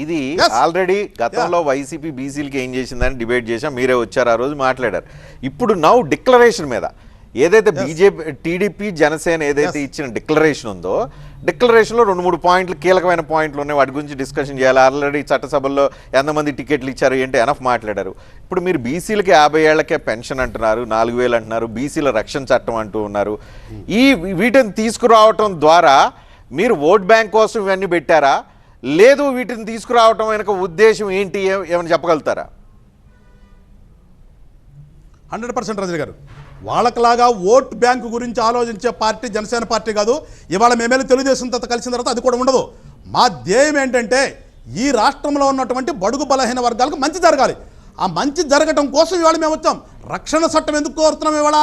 ఇది ఆల్రెడీ గతంలో వైసీపీ బీసీలకి ఏం చేసిందని డిబేట్ చేశాం, మీరే వచ్చారు ఆ రోజు మాట్లాడారు. ఇప్పుడు నౌ డిక్లరేషన్ మీద ఏదైతే బీజేపీ టీడీపీ జనసేన ఏదైతే ఇచ్చిన డిక్లరేషన్ ఉందో, డిక్లరేషన్లో 2-3 పాయింట్లు కీలకమైన పాయింట్లు ఉన్నాయి, వాటి గురించి డిస్కషన్ చేయాలి. ఆల్రెడీ చట్టసభల్లో ఎంతమంది టికెట్లు ఇచ్చారు ఏంటి ఎనఫ్ మాట్లాడారు. ఇప్పుడు మీరు బీసీలకి 50 ఏళ్లకే పెన్షన్ అంటున్నారు, 4000 అంటున్నారు, బీసీల రక్షణ చట్టం అంటూ ఉన్నారు. వీటిని తీసుకురావటం ద్వారా మీరు ఓట్ బ్యాంక్ కోసం ఇవన్నీ పెట్టారా, లేదు వీటిని తీసుకురావటం వెనుక ఉద్దేశం ఏంటి ఏమైనా చెప్పగలుగుతారా? 100% రజనీ గారు, వాళ్ళకలాగా ఓట్ బ్యాంకు గురించి ఆలోచించే పార్టీ జనసేన పార్టీ కాదు. ఇవాళ మేమేళ్ళి తెలుగుదేశం కలిసిన తర్వాత అది కూడా ఉండదు. మా ధ్యేయం ఏంటంటే ఈ రాష్ట్రంలో ఉన్నటువంటి బడుగు బలహీన వర్గాలకు మంచి జరగాలి. ఆ మంచి జరగటం కోసం ఇవాళ మేము వచ్చాం. రక్షణ చట్టం ఎందుకు కోరుతున్నాం? ఇవాళ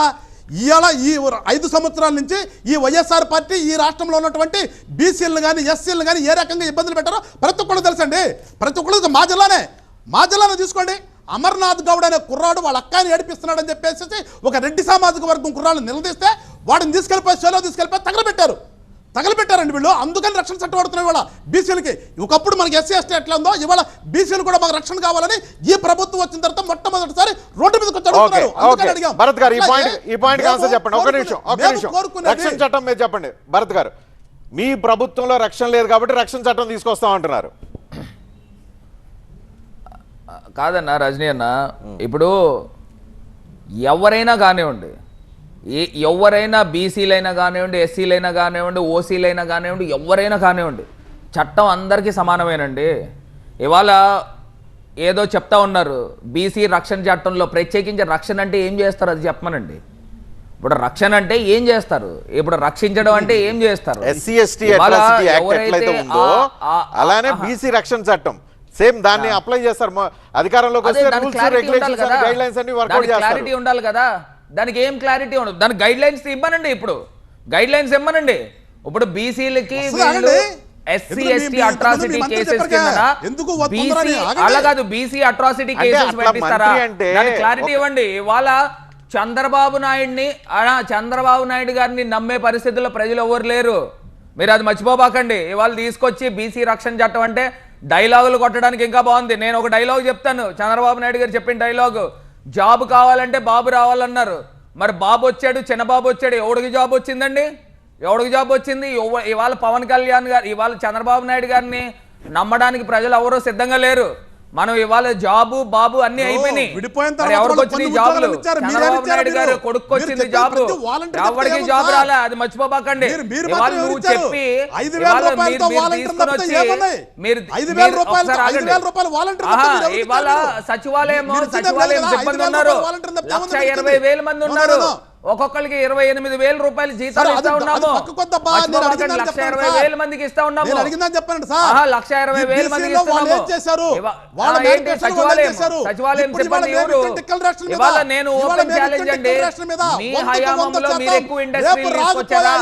ఈ 5 సంవత్సరాల నుంచి ఈ వైఎస్ఆర్ పార్టీ ఈ రాష్ట్రంలో ఉన్నటువంటి బీసీలను కానీ ఎస్సీలను కానీ ఏ రకంగా ఇబ్బందులు పెట్టారో ప్రతి ఒక్కళ్ళు తెలుసండి. ప్రతి ఒక్కళ్ళు మా జిల్లానే తీసుకోండి. అమర్నాథ్ గౌడ్ అనే కుర్రాడు వాళ్ళ అక్కని ఏడిపిస్తున్నాడని చెప్పేసి ఒక రెడ్డి సామాజిక వర్గం కుర్రాళ్ళు నిలదీస్తే వాడిని తీసుకెళ్ళిపోయి సెలవు తీసుకెళ్ళిపోయి తగలబెట్టారండి వీళ్ళు. అందుకని రక్షణ చట్టం పడుతున్నాయి ఇవాళ బీసీలకి. ఒకప్పుడు మనకి ఎస్సీ ఎస్టీ ఎట్లా ఉందో ఇవాళ బీసీలు కూడా మాకు రక్షణ కావాలని ఈ ప్రభుత్వం వచ్చిన తర్వాత మొట్టమొదటిసారి రోడ్డు మీదకి వచ్చారు. భరత్ గారు ఈ పాయింట్ ఆన్సర్ చెప్పండి. ఒక నిమిషం రక్షణ చట్టం మీద చెప్పండి భరత్ గారు. మీ ప్రభుత్వంలో రక్షణ లేదు కాబట్టి రక్షణ చట్టం తీసుకొస్తామంటున్నారు. కాదన్నా రజనీ అన్న, ఇప్పుడు ఎవరైనా కానివ్వండి, ఎవరైనా బీసీలైనా కానివ్వండి, ఎస్సీలైనా కానివ్వండి, ఓసీలైనా కానివ్వండి, ఎవరైనా కానివ్వండి, చట్టం అందరికీ సమానమేనండి. ఇవాళ ఏదో చెప్తా ఉన్నారు బీసీ రక్షణ చట్టంలో ప్రత్యేకించి రక్షణ అంటే ఏం చేస్తారు అది చెప్పమనండి. ఇప్పుడు రక్షణ అంటే ఏం చేస్తారు? ఇప్పుడు రక్షించడం అంటే ఏం చేస్తారు? ఎస్సీ ఎస్టీ ఎట్లయితే ఉందో అలానే బీసీ రక్షణ చట్టం సేమ్ దాన్ని అప్లై చేస్తారు. అధికారంలోకి వస్తే రూల్స్ రెగ్యులేషన్స్ గైడ్ లైన్స్ అన్ని వర్కౌట్ చేస్తారు. క్లారిటీ ఉండాలి కదా. దానికి ఏం క్లారిటీ ఉండదు. దానికి గైడ్ లైన్స్ ఇవ్వనండి. ఇప్పుడు గైడ్ లైన్స్ ఇవ్వనండి. ఇప్పుడు బీసీలకి ఎస్సీ ఎస్టీ అట్రాసిటీ కేసెస్ అలా కాదు, బీసీ అట్రాసిటీ కేసెస్ పెట్టిస్తారా? దానికి క్లారిటీ ఇవ్వండి. ఇవాళ చంద్రబాబు నాయుడు గారిని నమ్మే పరిస్థితుల్లో ప్రజలు ఎవరు లేరు. మీరు అది మర్చిపోబాకండి. ఇవాళ తీసుకొచ్చి బీసీ రక్షణ చట్టం అంటే డైలాగులు కొట్టడానికి ఇంకా బాగుంది. నేను ఒక డైలాగ్ చెప్తాను. చంద్రబాబు నాయుడు గారు చెప్పిన డైలాగు, జాబ్ కావాలంటే బాబు రావాలన్నారు. మరి బాబు వచ్చాడు, చిన్నబాబు వచ్చాడు. ఎవడికి జాబ్ వచ్చిందండి? ఎవడికి జాబ్ వచ్చింది? ఇవాళ పవన్ కళ్యాణ్ గారు, ఇవాళ చంద్రబాబు నాయుడు గారిని నమ్మడానికి ప్రజలు ఎవరో సిద్ధంగా లేరు. మనం ఇవాళ జాబు బాబు అన్ని అయిపోయినాయి. ఎవరికి వచ్చింది జాబులు? చంద్రబాబు నాయుడు గారు కొడుకు వచ్చింది జాబు, ఎవరికి జాబ్ రాలే. అది మర్చిపోబాకండి. ఇవాళ నువ్వు చెప్పి ఇవాళ సచివాలయం సిబ్బంది ఉన్నారు, 1,20,000 మంది ఉన్నారు. ఒక్కొక్కరికి 28,000 రూపాయలు జీతాలు ఇస్తా ఉన్నాము. 1,20,000 మందికి ఇస్తా ఉన్నాము. 1,20,000 మందికి సచివాలయం సిబ్బంది ఎవరు? ఇవాళ నేను ఓపెన్ ఛాలెంజ్ అండి. మీ హయాంలో మీరు ఎక్కువ ఇండస్ట్రీలు తీసుకొచ్చారా?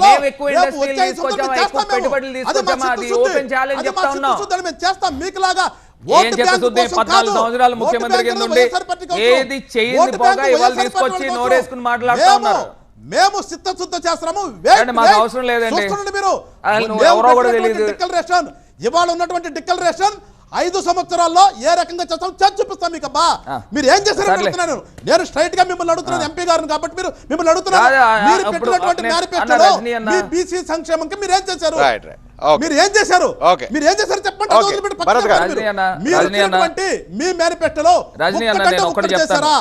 మేము ఎక్కువ ఇండస్ట్రీలు తీసుకొచ్చామా? ఎక్కువ పెట్టుబడులు తీసుకొచ్చామా? అది ఓపెన్ ఛాలెంజ్ చెప్తా ఉన్నాం. 14 సంవత్సరాలు ముఖ్యమంత్రి కింద ఉండి ఏది చేయింది పోగా ఇవాళ తీసుకొచ్చి నోరేసుకుని మాట్లాడుతూ ఉన్నారు. మేము చిత్తశుద్ధి చేస్తున్నాము. మాకు అవసరం లేదండి. ఎవరో కూడా తెలియదు. ఇవాళ ఉన్నటువంటి డిక్లరేషన్ 5 సంవత్సరాల్లో ఏ రకంగా చేస్తాం చూపిస్తాం మీకు. అబ్బా మీరు ఏం చేశారని అడుగుతున్నాను. నేను స్ట్రైట్ గా మిమ్మల్ని అడుగుతున్నాను, ఎంపీ గారిని కాబట్టి మిమ్మల్ని అడుగుతున్నాను. మీరు పెట్టినటువంటి మేనిఫెస్టోలో మీ బీసీ సంక్షేమంకి మీరు ఏం చేశారు? మీరు ఏం చేశారు చెప్పండి. మీ మేనిఫెస్టోలో రజనీ అన్న నేను ఒకటి చెప్తాను.